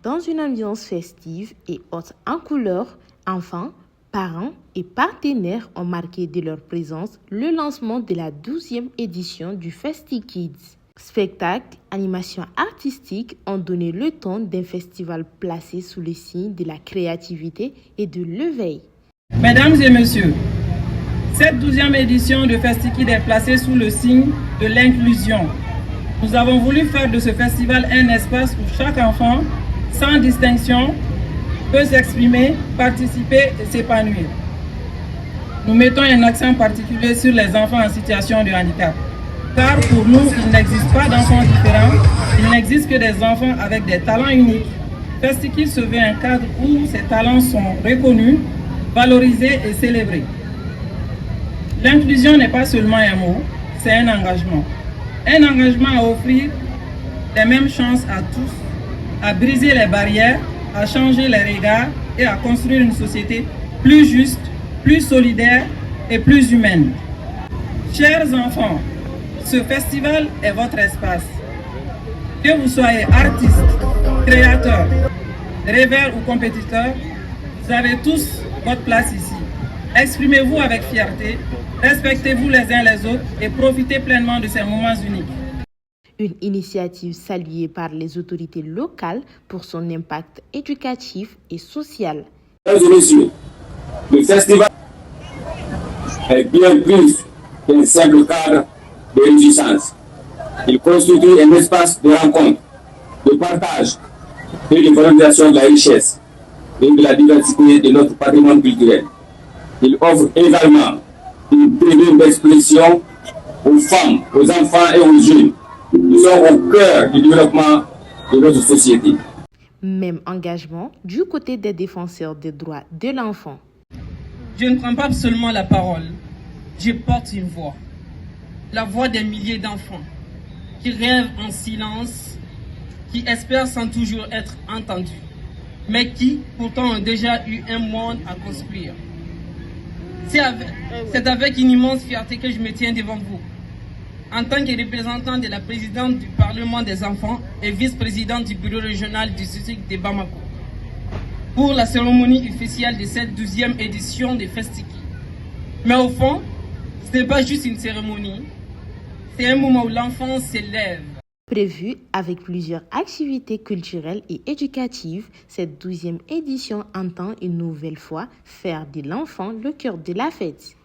Dans une ambiance festive et haute en couleurs, enfants, parents et partenaires ont marqué de leur présence le lancement de la 12e édition du FestiKids. Spectacles, animations artistiques ont donné le ton d'un festival placé sous le signe de la créativité et de l'éveil. Mesdames et messieurs, cette 12e édition de FestiKids est placée sous le signe de l'inclusion. Nous avons voulu faire de ce festival un espace où chaque enfant, sans distinction, peut s'exprimer, participer et s'épanouir. Nous mettons un accent particulier sur les enfants en situation de handicap. Car pour nous, il n'existe pas d'enfants différents, il n'existe que des enfants avec des talents uniques. FestiKids se veut un cadre où ces talents sont reconnus, valorisés et célébrés. L'inclusion n'est pas seulement un mot, c'est un engagement. Un engagement à offrir les mêmes chances à tous, à briser les barrières, à changer les regards et à construire une société plus juste, plus solidaire et plus humaine. Chers enfants, ce festival est votre espace. Que vous soyez artiste, créateur, rêveur ou compétiteur, vous avez tous votre place ici. Exprimez-vous avec fierté, respectez-vous les uns les autres et profitez pleinement de ces moments uniques. Une initiative saluée par les autorités locales pour son impact éducatif et social. Mesdames et messieurs, le festival est bien plus qu'un simple cadre de réjouissance. Il constitue un espace de rencontre, de partage et de valorisation de la richesse et de la diversité de notre patrimoine culturel. Il offre également une tribune d'expression aux femmes, aux enfants et aux jeunes qui sont au cœur du développement de notre société. Même engagement du côté des défenseurs des droits de l'enfant. Je ne prends pas seulement la parole, je porte une voix. La voix des milliers d'enfants qui rêvent en silence, qui espèrent sans toujours être entendus, mais qui pourtant ont déjà eu un monde à construire. C'est avec une immense fierté que je me tiens devant vous, en tant que représentant de la présidente du Parlement des enfants et vice-présidente du bureau régional du district de Bamako, pour la cérémonie officielle de cette 12e édition de FestiKids. Mais au fond, ce n'est pas juste une cérémonie, c'est un moment où l'enfant s'élève. Prévue avec plusieurs activités culturelles et éducatives, cette 12e édition entend une nouvelle fois faire de l'enfant le cœur de la fête.